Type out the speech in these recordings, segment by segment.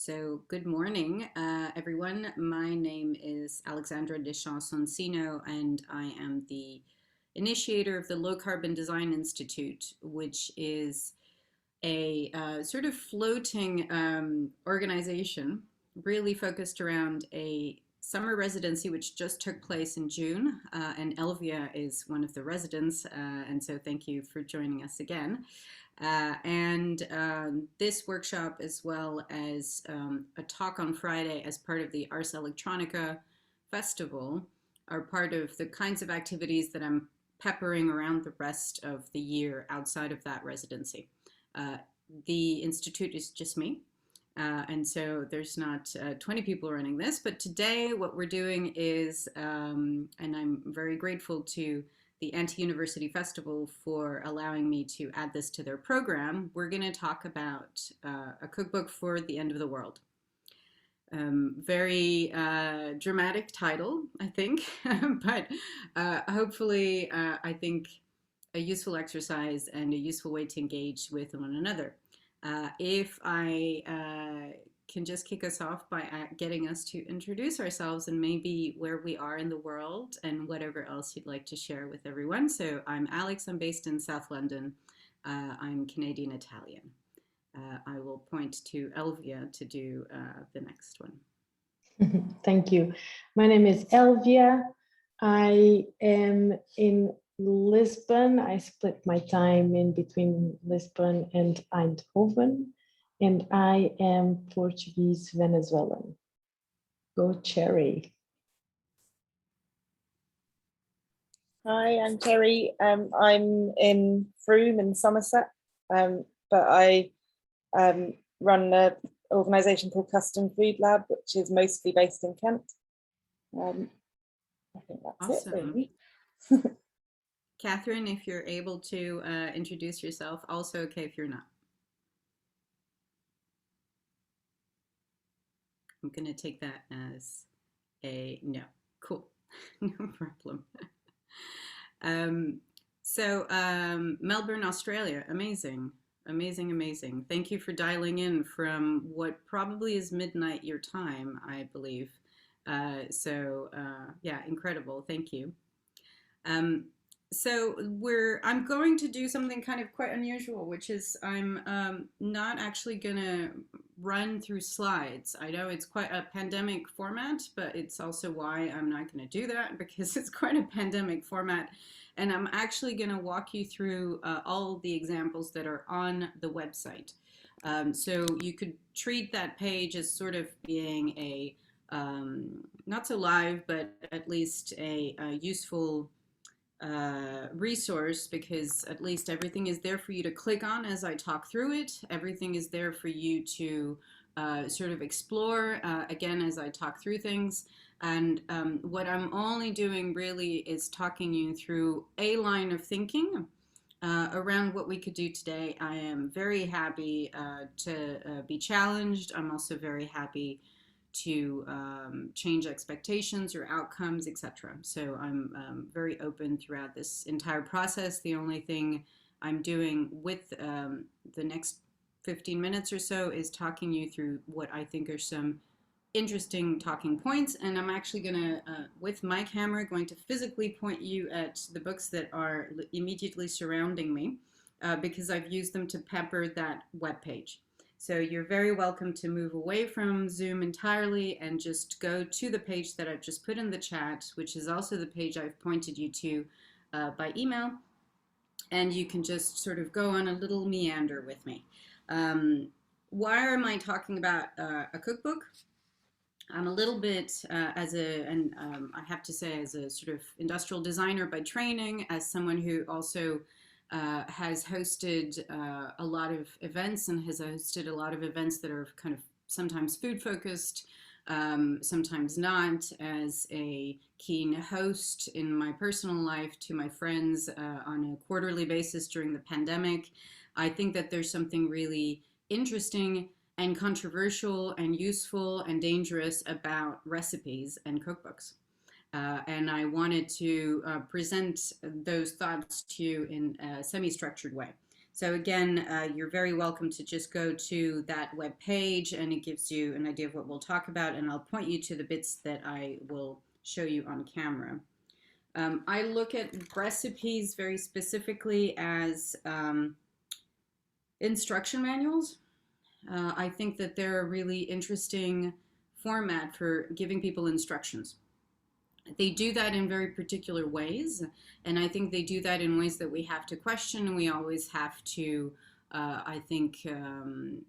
So good morning, everyone. My name is Alexandra Deschamps-Sonsino, and I am the initiator of the Low Carbon Design Institute, which is a sort of floating organization really focused around a summer residency which just took place in June, and Elvia is one of the residents, and so thank you for joining us again. And this workshop, as well as a talk on Friday as part of the Ars Electronica Festival, are part of the kinds of activities that I'm peppering around the rest of the year outside of that residency. The Institute is just me, and so there's not 20 people running this, but today what we're doing is, and I'm very grateful to the Antiuniversity Festival for allowing me to add this to their program, we're going to talk about a cookbook for the end of the world. Very dramatic title, I think, but hopefully I think a useful exercise and a useful way to engage with one another. If I can just kick us off by getting us to introduce ourselves and maybe where we are in the world and whatever else you'd like to share with everyone. So I'm Alex, I'm based in South London. I'm Canadian Italian. I will point to Elvia to do the next one. Thank you. My name is Elvia. I am in Lisbon. I split my time in between Lisbon and Eindhoven, and I am Portuguese Venezuelan. Go Cherry. Hi, I'm Terry. I'm in Frome in Somerset, but I run an organisation called Custom Food Lab, which is mostly based in Kent. I think that's it, really. Catherine, if you're able to introduce yourself, also okay if you're not. I'm going to take that as a no. Cool. No problem. Melbourne, Australia. Amazing. Amazing, amazing. Thank you for dialing in from what probably is midnight your time, I believe. Yeah, incredible. Thank you. I'm going to do something kind of quite unusual, which is I'm not actually going to run through slides. I know it's quite a pandemic format, but it's also why I'm not going to do that, because it's quite a pandemic format. And I'm actually going to walk you through all the examples that are on the website. So you could treat that page as sort of being a, not so live, but at least a useful resource, because at least everything is there for you to click on as I talk through it. Everything is there for you to sort of explore again as I talk through things. And what I'm only doing really is talking you through a line of thinking around what we could do today. I am very happy to be challenged. I'm also very happy to change expectations or outcomes, etc. So I'm very open throughout this entire process. The only thing I'm doing with the next 15 minutes or so is talking you through what I think are some interesting talking points, and I'm actually gonna, with my camera, going to physically point you at the books that are immediately surrounding me, because I've used them to pepper that webpage. So you're very welcome to move away from Zoom entirely and just go to the page that I've just put in the chat, which is also the page I've pointed you to by email. And you can just sort of go on a little meander with me. Why am I talking about a cookbook? I'm a little bit, I have to say, as a sort of industrial designer by training, as someone who also has hosted a lot of events and has hosted a lot of events that are kind of sometimes food focused, sometimes not, as a keen host in my personal life to my friends on a quarterly basis during the pandemic. I think that there's something really interesting and controversial and useful and dangerous about recipes and cookbooks. And I wanted to present those thoughts to you in a semi-structured way. So again, you're very welcome to just go to that web page, and it gives you an idea of what we'll talk about, and I'll point you to the bits that I will show you on camera. I look at recipes very specifically as instruction manuals. I think that they're a really interesting format for giving people instructions. They do that in very particular ways, and I think they do that in ways that we have to question, and we always have to, I think,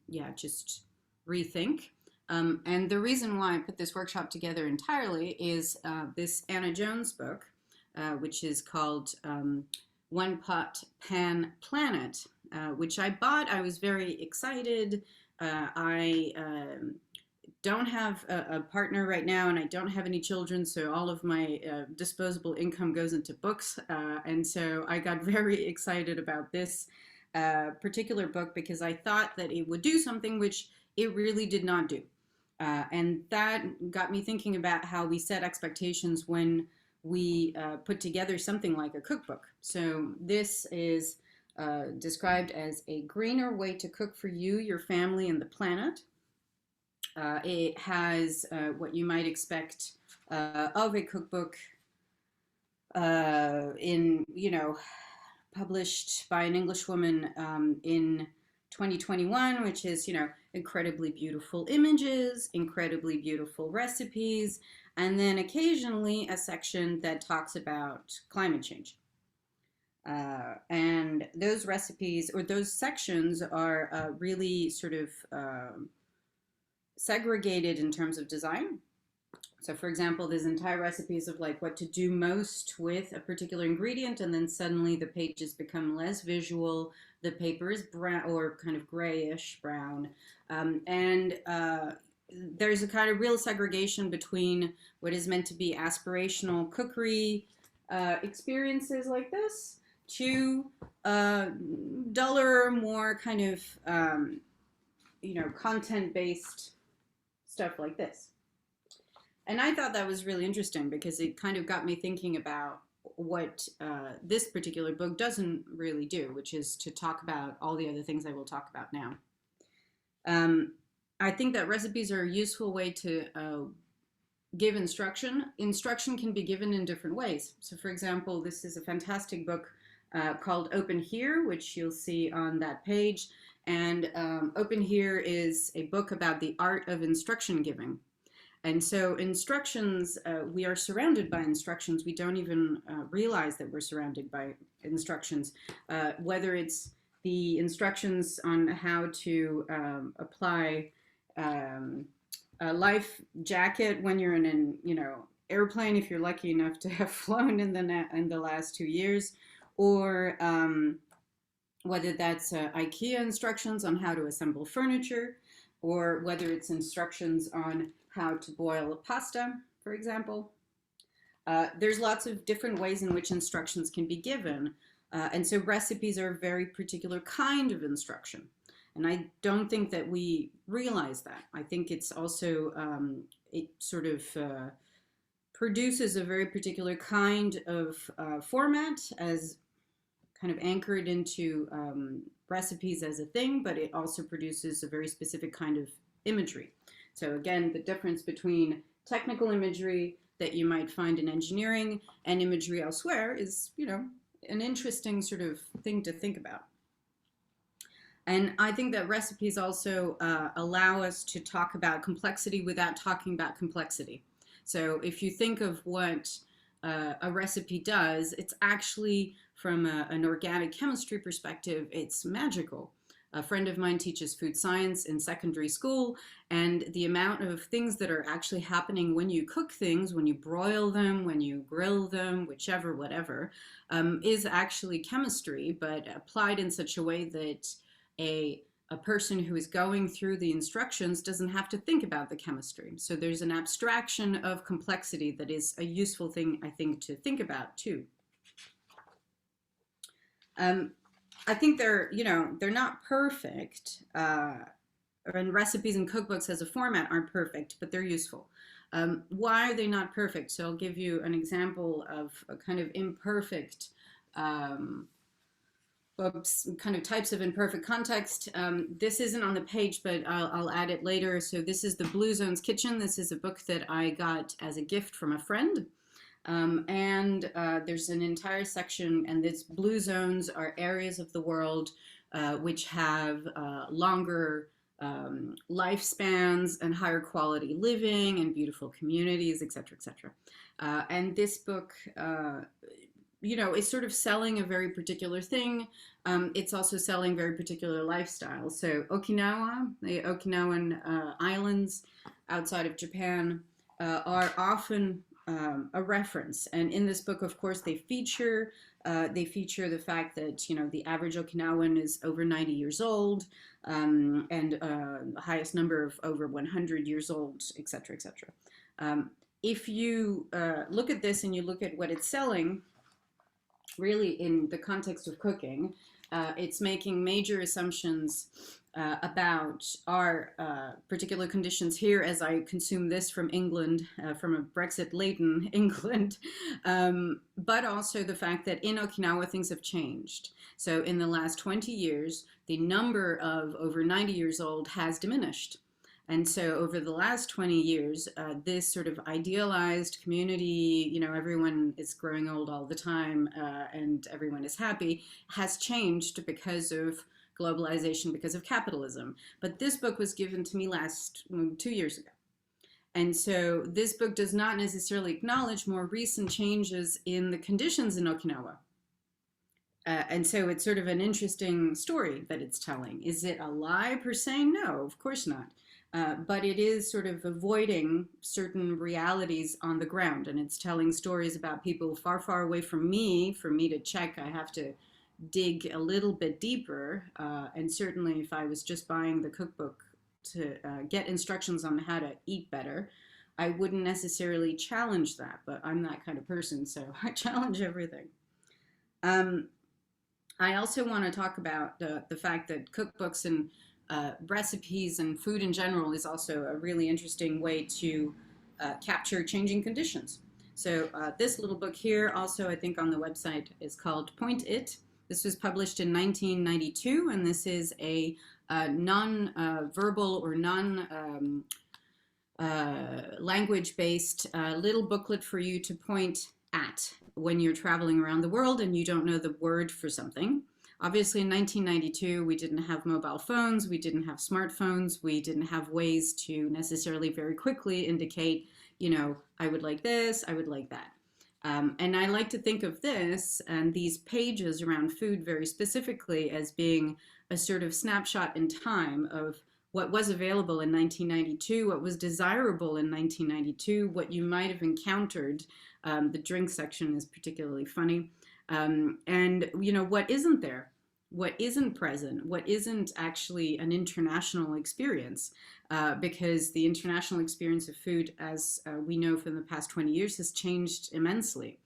yeah, just rethink. And the reason why I put this workshop together entirely is this Anna Jones book, which is called One Pot Pan Planet, which I bought. I was very excited. I don't have a partner right now, and I don't have any children, so all of my disposable income goes into books, and so I got very excited about this particular book because I thought that it would do something which it really did not do, and that got me thinking about how we set expectations when we put together something like a cookbook. So this is described as a greener way to cook for you, your family, and the planet. It has what you might expect of a cookbook published by an English woman in 2021, which is, incredibly beautiful images, incredibly beautiful recipes, and then occasionally a section that talks about climate change. And those recipes or those sections are really sort of segregated in terms of design. So for example, there's entire recipes of like what to do most with a particular ingredient, and then suddenly the pages become less visual, the paper is brown or kind of grayish brown, and there's a kind of real segregation between what is meant to be aspirational cookery experiences like this to duller, more kind of content-based stuff like this. And I thought that was really interesting because it kind of got me thinking about what this particular book doesn't really do, which is to talk about all the other things I will talk about now. I think that recipes are a useful way to give instruction. Instruction can be given in different ways. So for example, this is a fantastic book called Open Here, which you'll see on that page. And Open Here is a book about the art of instruction giving. And so instructions, we are surrounded by instructions. We don't even realize that we're surrounded by instructions, whether it's the instructions on how to apply a life jacket when you're in an airplane, if you're lucky enough to have flown in the last 2 years, or whether that's IKEA instructions on how to assemble furniture, or whether it's instructions on how to boil a pasta, for example. There's lots of different ways in which instructions can be given. And so recipes are a very particular kind of instruction. And I don't think that we realize that. I think it's also, it sort of produces a very particular kind of format as kind of anchored into recipes as a thing, but it also produces a very specific kind of imagery. So again, the difference between technical imagery that you might find in engineering and imagery elsewhere is, an interesting sort of thing to think about. And I think that recipes also allow us to talk about complexity without talking about complexity. So if you think of what a recipe does, it's actually, from an organic chemistry perspective, it's magical. A friend of mine teaches food science in secondary school, and the amount of things that are actually happening when you cook things, when you broil them, when you grill them, whichever, whatever, is actually chemistry, but applied in such a way that a person who is going through the instructions doesn't have to think about the chemistry. So there's an abstraction of complexity that is a useful thing, I think, to think about too. I think they're not perfect, and recipes and cookbooks as a format aren't perfect, but they're useful. Why are they not perfect? So I'll give you an example of a kind of imperfect books, kind of types of imperfect context. This isn't on the page, but I'll add it later. So this is the Blue Zones Kitchen. This is a book that I got as a gift from a friend. There's an entire section, and these blue zones are areas of the world which have longer lifespans and higher quality living and beautiful communities, et cetera, et cetera. And this book, is sort of selling a very particular thing. It's also selling very particular lifestyles. So Okinawa, the Okinawan islands outside of Japan, are often a reference. And in this book, of course, they feature the fact that, the average Okinawan is over 90 years old, and the highest number of over 100 years old, et cetera, et cetera. If you look at this and you look at what it's selling, really in the context of cooking, it's making major assumptions about our particular conditions here as I consume this from England, from a Brexit-laden England, but also the fact that in Okinawa things have changed. So in the last 20 years, the number of over 90 years old has diminished. And so over the last 20 years, this sort of idealized community, everyone is growing old all the time and everyone is happy, has changed because of globalization, because of capitalism. But this book was given to me 2 years ago. And so this book does not necessarily acknowledge more recent changes in the conditions in Okinawa. And so it's sort of an interesting story that it's telling. Is it a lie per se? No, of course not. But it is sort of avoiding certain realities on the ground, and it's telling stories about people far, far away from me. For me to check, I have to dig a little bit deeper, and certainly if I was just buying the cookbook to get instructions on how to eat better, I wouldn't necessarily challenge that, but I'm that kind of person, so I challenge everything. I also want to talk about the fact that cookbooks and recipes and food in general is also a really interesting way to capture changing conditions. So this little book here, also I think on the website, is called Point It. This was published in 1992, and this is a non-verbal or non-language-based little booklet for you to point at when you're traveling around the world and you don't know the word for something. Obviously, in 1992, we didn't have mobile phones, we didn't have smartphones, we didn't have ways to necessarily very quickly indicate, I would like this, I would like that. And I like to think of this and these pages around food very specifically as being a sort of snapshot in time of what was available in 1992, what was desirable in 1992, what you might have encountered. The drink section is particularly funny. And what isn't there, what isn't present, what isn't actually an international experience, because the international experience of food, as we know from the past 20 years, has changed immensely.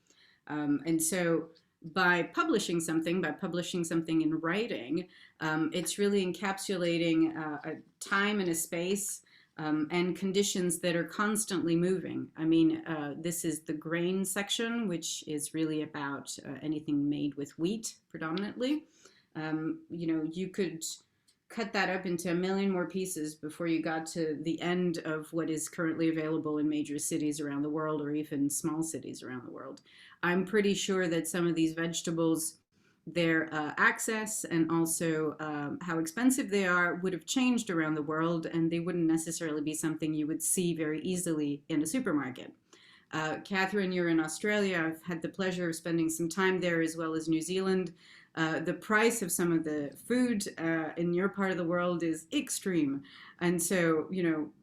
And so by publishing something in writing, it's really encapsulating a time and a space and conditions that are constantly moving. I mean, this is the grain section, which is really about anything made with wheat predominantly. You could cut that up into a million more pieces before you got to the end of what is currently available in major cities around the world, or even small cities around the world. I'm pretty sure that some of these vegetables, their access and also how expensive they are would have changed around the world, and they wouldn't necessarily be something you would see very easily in a supermarket. Catherine, you're in Australia. I've had the pleasure of spending some time there, as well as New Zealand. The price of some of the food in your part of the world is extreme. And so,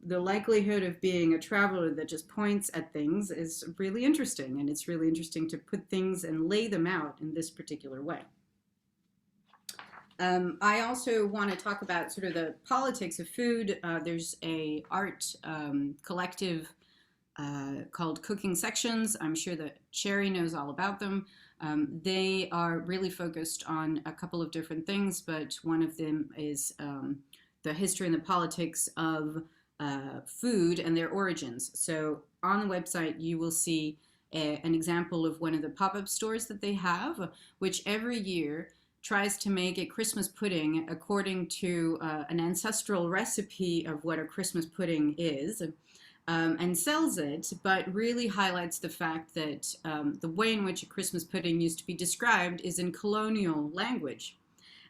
the likelihood of being a traveler that just points at things is really interesting. And it's really interesting to put things and lay them out in this particular way. I also want to talk about sort of the politics of food. There's a art collective called Cooking Sections. I'm sure that Sherry knows all about them. They are really focused on a couple of different things, but one of them is the history and the politics of food and their origins. So on the website, you will see an example of one of the pop-up stores that they have, which every year tries to make a Christmas pudding according to an ancestral recipe of what a Christmas pudding is, and sells it, but really highlights the fact that the way in which a Christmas pudding used to be described is in colonial language.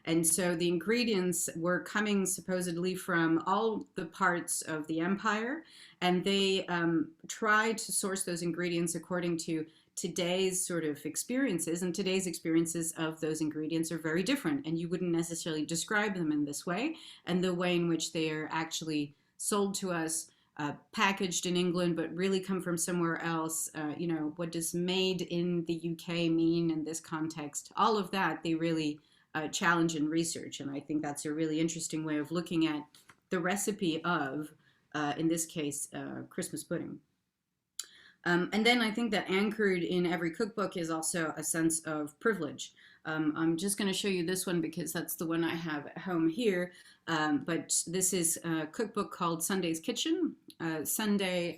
And so the ingredients were coming supposedly from all the parts of the empire, and they tried to source those ingredients according to today's sort of experiences, and today's experiences of those ingredients are very different, and you wouldn't necessarily describe them in this way, and the way in which they are actually sold to us, packaged in England, but really come from somewhere else. You know, what does made in the UK mean in this context? All of that, they really challenge and research. And I think that's a really interesting way of looking at the recipe of, in this case, Christmas pudding. And then I think that anchored in every cookbook is also a sense of privilege. I'm just going to show you this one because that's the one I have at home here. But this is a cookbook called Sunday's Kitchen. Sunday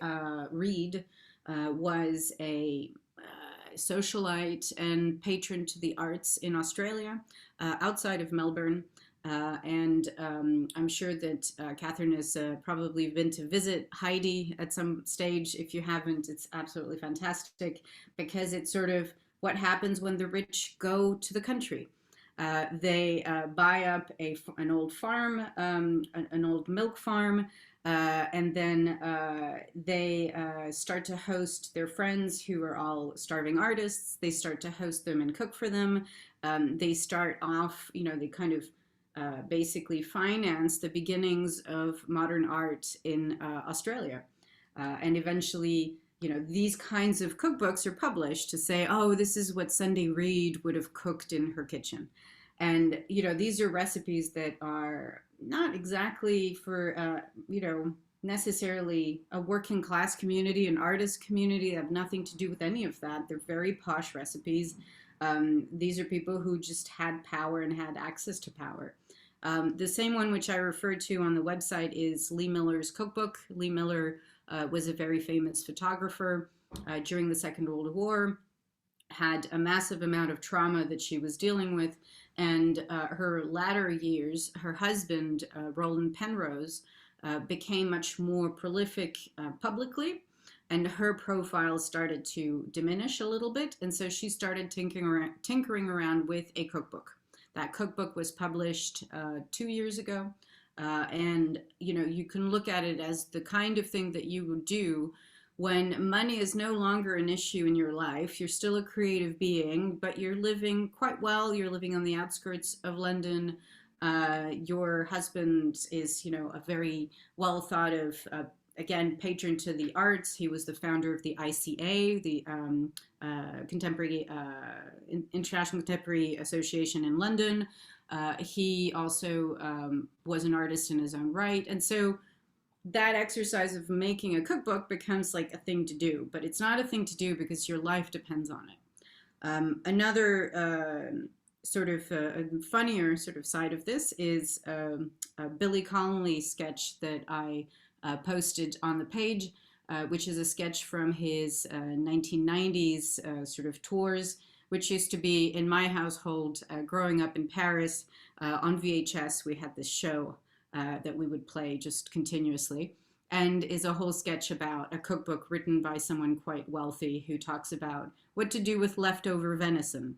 Reid was a socialite and patron to the arts in Australia, outside of Melbourne. And I'm sure that Catherine has probably been to visit Heidi at some stage. If you haven't, it's absolutely fantastic because it's sort of what happens when the rich go to the country. They buy up an old farm, an old milk farm, and then they start to host their friends who are all starving artists. They start to host them and cook for them. They start off, you know, they kind of basically finance the beginnings of modern art in Australia. And eventually, you know, these kinds of cookbooks are published to say, oh, this is what Sunday Reid would have cooked in her kitchen. And, you know, these are recipes that are not exactly for, you know, necessarily a working class community, an artist community. They have nothing to do with any of that. They're very posh recipes. These are people who just had power and had access to power. The same one which I referred to on the website is Lee Miller's cookbook. Lee Miller was a very famous photographer during the Second World War, had a massive amount of trauma that she was dealing with, and her latter years, her husband, Roland Penrose, became much more prolific publicly, and her profile started to diminish a little bit, and so she started tinkering around with a cookbook. That cookbook was published 2 years ago, and you know, you can look at it as the kind of thing that you would do when money is no longer an issue in your life. You're still a creative being, but you're living quite well. You're living on the outskirts of London. Your husband is, you know, a very well thought of, again, patron to the arts. He was the founder of the ICA, the International Contemporary Association in London. He also was an artist in his own right. And so that exercise of making a cookbook becomes like a thing to do, but it's not a thing to do because your life depends on it. Another sort of funnier sort of side of this is a Billy Connolly sketch that I posted on the page, which is a sketch from his 1990s sort of tours, which used to be in my household growing up in Paris. On VHS, we had this show that we would play just continuously, and is a whole sketch about a cookbook written by someone quite wealthy who talks about what to do with leftover venison.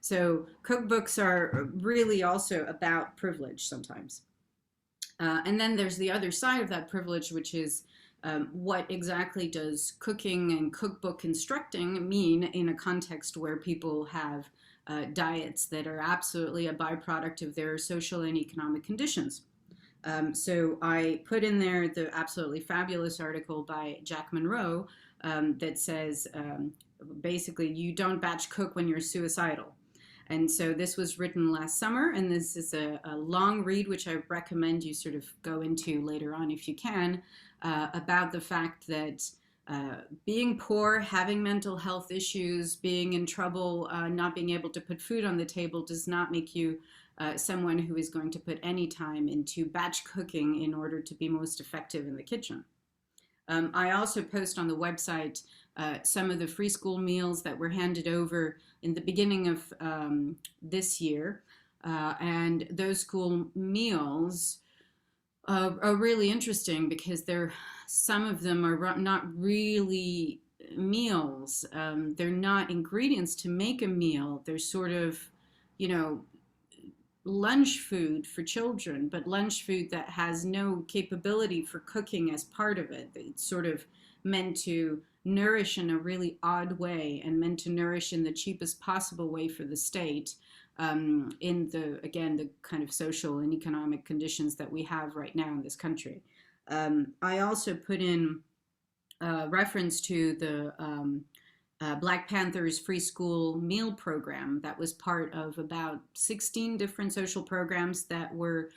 So cookbooks are really also about privilege sometimes. And then there's the other side of that privilege, which is what exactly does cooking and cookbook instructing mean in a context where people have diets that are absolutely a byproduct of their social and economic conditions. So I put in there the absolutely fabulous article by Jack Monroe that says basically you don't batch cook when you're suicidal. And so this was written last summer, and this is a long read, which I recommend you sort of go into later on if you can, about the fact that being poor, having mental health issues, being in trouble, not being able to put food on the table does not make you someone who is going to put any time into batch cooking in order to be most effective in the kitchen. I also post on the website some of the free school meals that were handed over in the beginning of this year And those school meals are really interesting because some of them are not really meals. They're not ingredients to make a meal. They're sort of, you know, lunch food for children, but lunch food that has no capability for cooking as part of it. It's sort of meant to nourish in a really odd way and meant to nourish in the cheapest possible way for the state, in the, again, the kind of social and economic conditions that we have right now in this country. I also put in reference to the Black Panther's free school meal program that was part of about 16 different social programs that were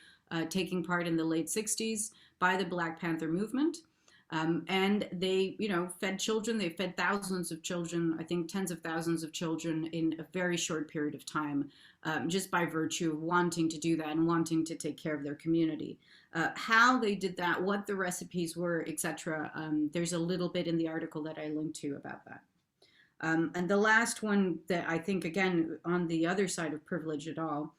taking part in the late 60s by the Black Panther movement. And they, you know, fed children. They fed thousands of children, I think tens of thousands of children in a very short period of time, just by virtue of wanting to do that and wanting to take care of their community. How they did that, what the recipes were, etc. There's a little bit in the article that I linked to about that. And the last one that I think, again, on the other side of privilege at all,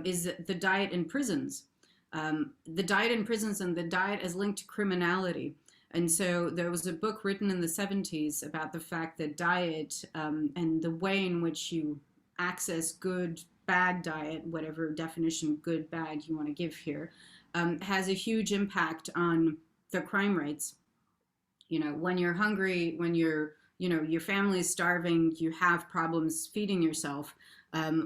is the diet in prisons. The diet in prisons and the diet as linked to criminality. And so there was a book written in the 70s about the fact that diet, and the way in which you access good, bad diet, whatever definition good, bad you want to give here, has a huge impact on the crime rates. You know, when you're hungry, when you're, you know, your family is starving, you have problems feeding yourself,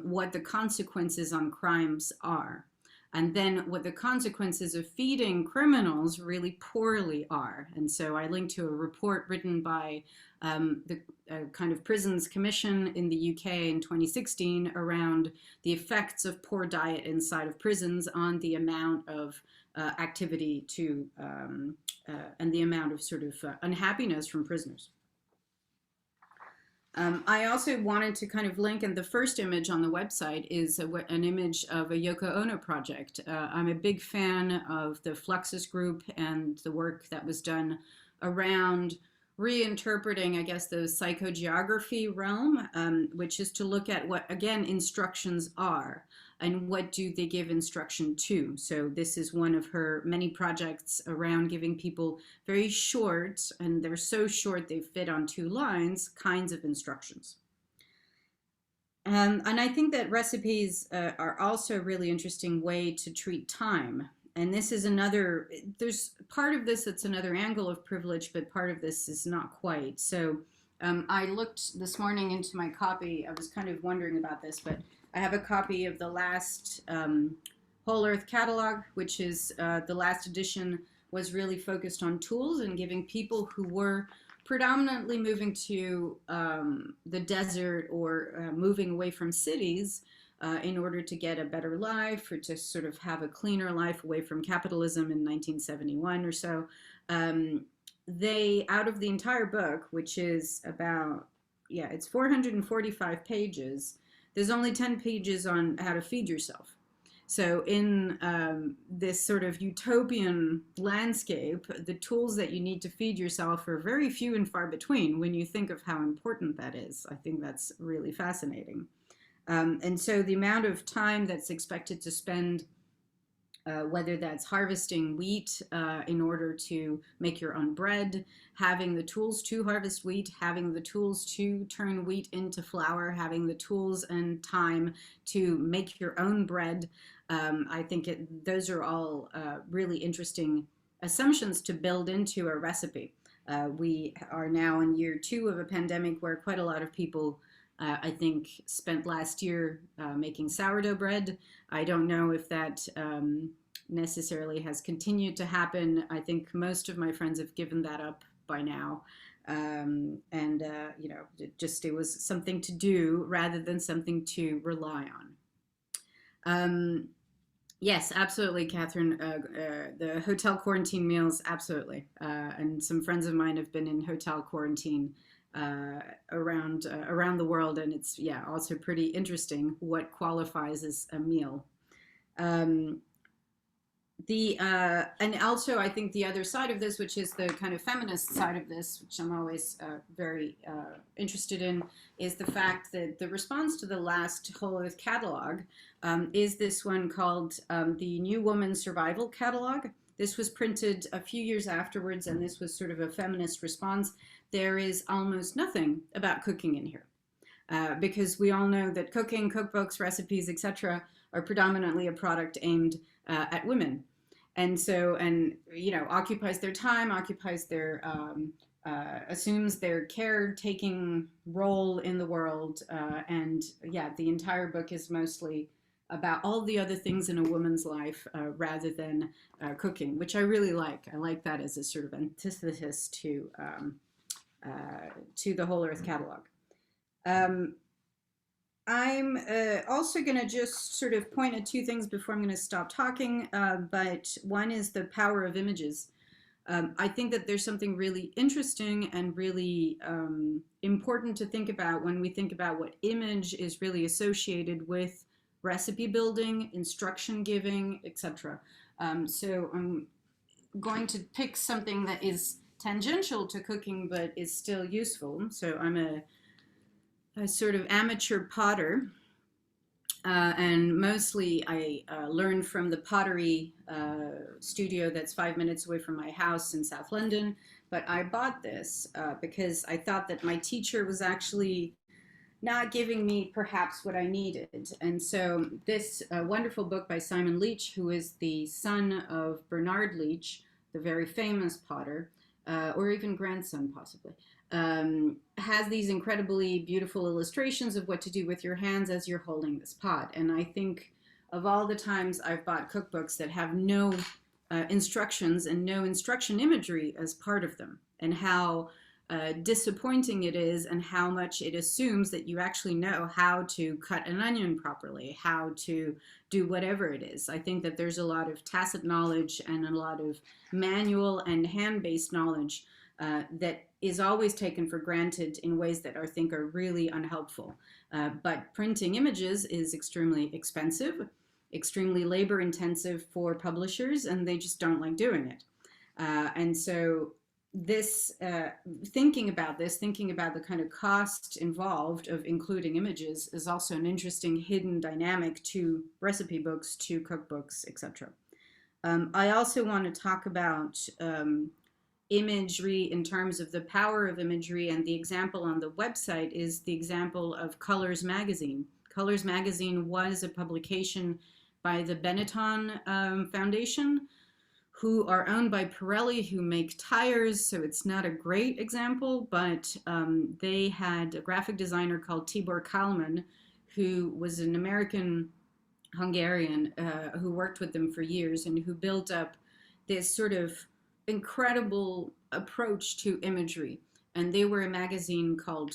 what the consequences on crimes are. And then what the consequences of feeding criminals really poorly are. And so I linked to a report written by the kind of prisons commission in the UK in 2016 around the effects of poor diet inside of prisons on the amount of activity to and the amount of sort of unhappiness from prisoners. I also wanted to kind of link, and the first image on the website is an image of a Yoko Ono project. I'm a big fan of the Fluxus group and the work that was done around reinterpreting, I guess, the psychogeography realm, which is to look at what, again, instructions are and what do they give instruction to. So this is one of her many projects around giving people very short, and they're so short they fit on 2 lines, kinds of instructions. And I think that recipes are also a really interesting way to treat time. And this is another, there's part of this that's another angle of privilege, but part of this is not quite. So I looked this morning into my copy. I was kind of wondering about this, but I have a copy of the last Whole Earth Catalog, which is the last edition was really focused on tools and giving people who were predominantly moving to the desert or moving away from cities in order to get a better life or to sort of have a cleaner life away from capitalism in 1971 or so. They, out of the entire book, which is about, yeah, it's 445 pages, there's only 10 pages on how to feed yourself. So in this sort of utopian landscape, the tools that you need to feed yourself are very few and far between when you think of how important that is. I think that's really fascinating. And so the amount of time that's expected to spend, whether that's harvesting wheat in order to make your own bread, having the tools to harvest wheat, having the tools to turn wheat into flour, having the tools and time to make your own bread. I think those are all really interesting assumptions to build into a recipe. We are now in year 2 of a pandemic where quite a lot of people I think spent last year making sourdough bread. I don't know if that necessarily has continued to happen. I think most of my friends have given that up by now. You know, it was something to do rather than something to rely on. Yes, absolutely, Catherine. The hotel quarantine meals, absolutely. And some friends of mine have been in hotel quarantine around the world, and it's, yeah, also pretty interesting what qualifies as a meal. And also I think the other side of this, which is the kind of feminist side of this, which I'm always very interested in, is the fact that the response to the last Whole Earth catalog is this one called the New Woman Survival Catalog. This was printed a few years afterwards, and this was sort of a feminist response. There is almost nothing about cooking in here. Because we all know that cooking, cookbooks, recipes, etc., are predominantly a product aimed at women, and so, and you know, occupies their time, occupies their assumes their caretaking role in the world, and yeah, the entire book is mostly about all the other things in a woman's life rather than cooking, which I really like. I like that as a sort of antithesis to the Whole Earth catalog. I'm also going to just sort of point at two things before I'm going to stop talking, but one is the power of images. I think that there's something really interesting and really important to think about when we think about what image is really associated with recipe building, instruction giving, etc. So I'm going to pick something that is tangential to cooking but is still useful. So I'm a sort of amateur potter, and mostly I learned from the pottery studio that's 5 minutes away from my house in South London. But I bought this because I thought that my teacher was actually not giving me perhaps what I needed. And so this wonderful book by Simon Leach, who is the son of Bernard Leach, the very famous potter, or even grandson possibly, has these incredibly beautiful illustrations of what to do with your hands as you're holding this pot. And I think of all the times I've bought cookbooks that have no instructions and no instruction imagery as part of them, and how disappointing it is, and how much it assumes that you actually know how to cut an onion properly, how to do whatever it is. I think that there's a lot of tacit knowledge and a lot of manual and hand-based knowledge that is always taken for granted in ways that I think are really unhelpful. But printing images is extremely expensive, extremely labor intensive for publishers, and they just don't like doing it. And so this thinking about the kind of cost involved of including images is also an interesting hidden dynamic to recipe books, to cookbooks, etc. I also want to talk about imagery in terms of the power of imagery, and the example on the website is the example of Colors Magazine. Colors Magazine was a publication by the Benetton Foundation, who are owned by Pirelli, who make tires, so it's not a great example, but they had a graphic designer called Tibor Kalman, who was an American Hungarian who worked with them for years and who built up this sort of incredible approach to imagery. And they were a magazine called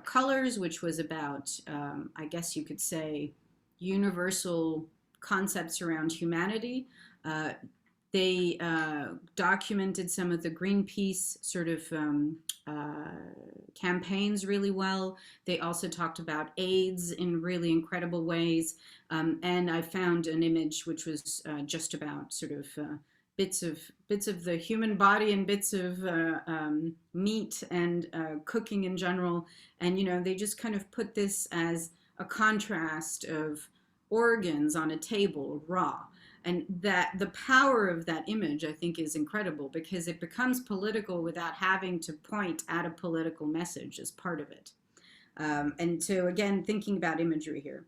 Colors, which was about, I guess you could say, universal concepts around humanity. They documented some of the Greenpeace sort of campaigns really well. They also talked about AIDS in really incredible ways. And I found an image which was just about sort of bits of the human body and bits of meat and cooking in general. And, you know, they just kind of put this as a contrast of organs on a table, raw. And that the power of that image, I think, is incredible, because it becomes political without having to point at a political message as part of it. And so, again, thinking about imagery here.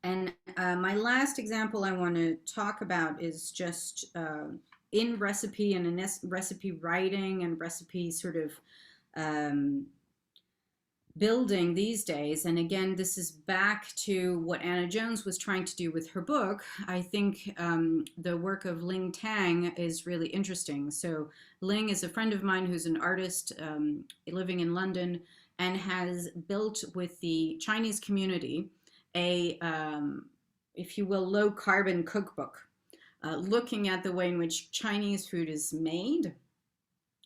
And my last example I want to talk about is just in recipe and in recipe writing and recipe sort of building these days. And again, this is back to what Anna Jones was trying to do with her book. I think the work of Ling Tang is really interesting. So Ling is a friend of mine who's an artist living in London, and has built with the Chinese community a, if you will, low carbon cookbook, looking at the way in which Chinese food is made,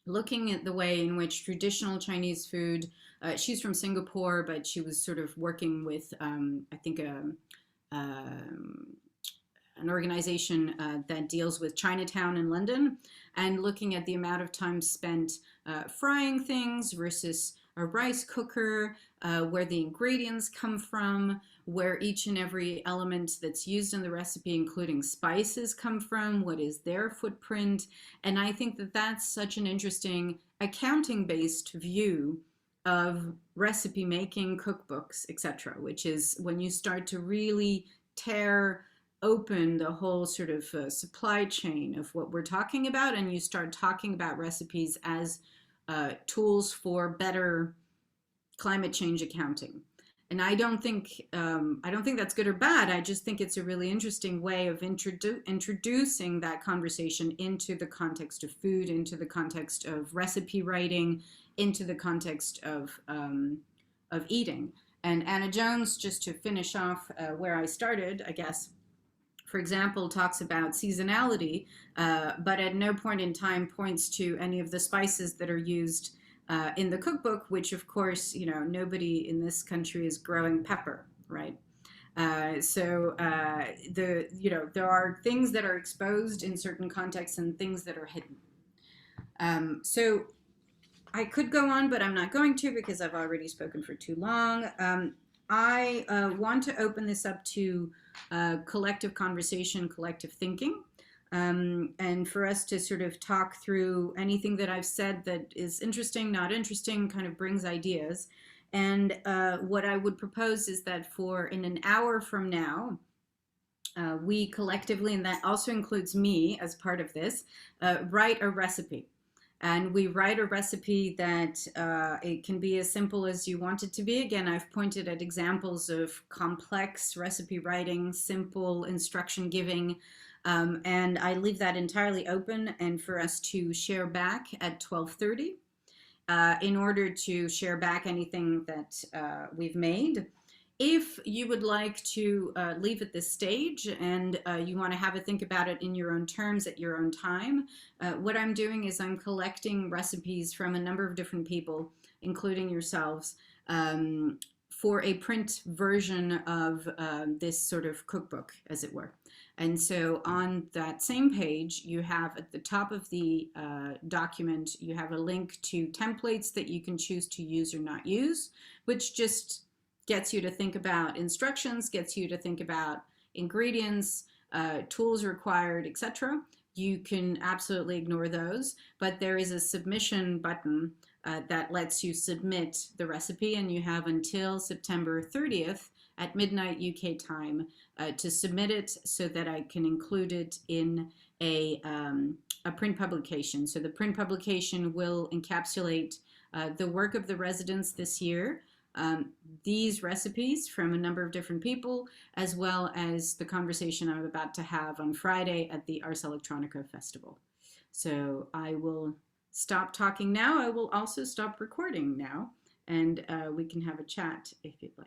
looking at the way in which traditional Chinese food, she's from Singapore, but she was sort of working with, I think, an organization that deals with Chinatown in London, and looking at the amount of time spent frying things versus a rice cooker, where the ingredients come from, where each and every element that's used in the recipe, including spices, come from, what is their footprint. And I think that that's such an interesting accounting-based view of recipe making, cookbooks, etc., which is when you start to really tear open the whole sort of supply chain of what we're talking about, and you start talking about recipes as tools for better climate change accounting. And I don't think that's good or bad. I just think it's a really interesting way of introducing that conversation into the context of food, into the context of recipe writing, into the context of eating. And Anna Jones, just to finish off where I started, I guess, for example, talks about seasonality, but at no point in time points to any of the spices that are used in the cookbook, which of course, you know, nobody in this country is growing pepper, right? There are things that are exposed in certain contexts and things that are hidden. So I could go on, but I'm not going to because I've already spoken for too long. I want to open this up to collective conversation, collective thinking. And for us to sort of talk through anything that I've said that is interesting, not interesting, kind of brings ideas. And what I would propose is that in an hour from now, we collectively, and that also includes me as part of this, write a recipe. And we write a recipe that it can be as simple as you want it to be. Again, I've pointed at examples of complex recipe writing, simple instruction giving, and I leave that entirely open and for us to share back at 12:30 in order to share back anything that we've made. If you would like to leave at this stage and you want to have a think about it in your own terms at your own time, what I'm doing is I'm collecting recipes from a number of different people, including yourselves, for a print version of this sort of cookbook, as it were. And so on that same page, you have at the top of the document, you have a link to templates that you can choose to use or not use, which just gets you to think about instructions, gets you to think about ingredients, tools required, etc. You can absolutely ignore those, but there is a submission button that lets you submit the recipe, and you have until September 30th at midnight UK time to submit it so that I can include it in a print publication. So the print publication will encapsulate the work of the residents this year, these recipes from a number of different people, as well as the conversation I'm about to have on Friday at the Ars Electronica Festival. So I will stop talking now. I will also stop recording now, and we can have a chat if you'd like.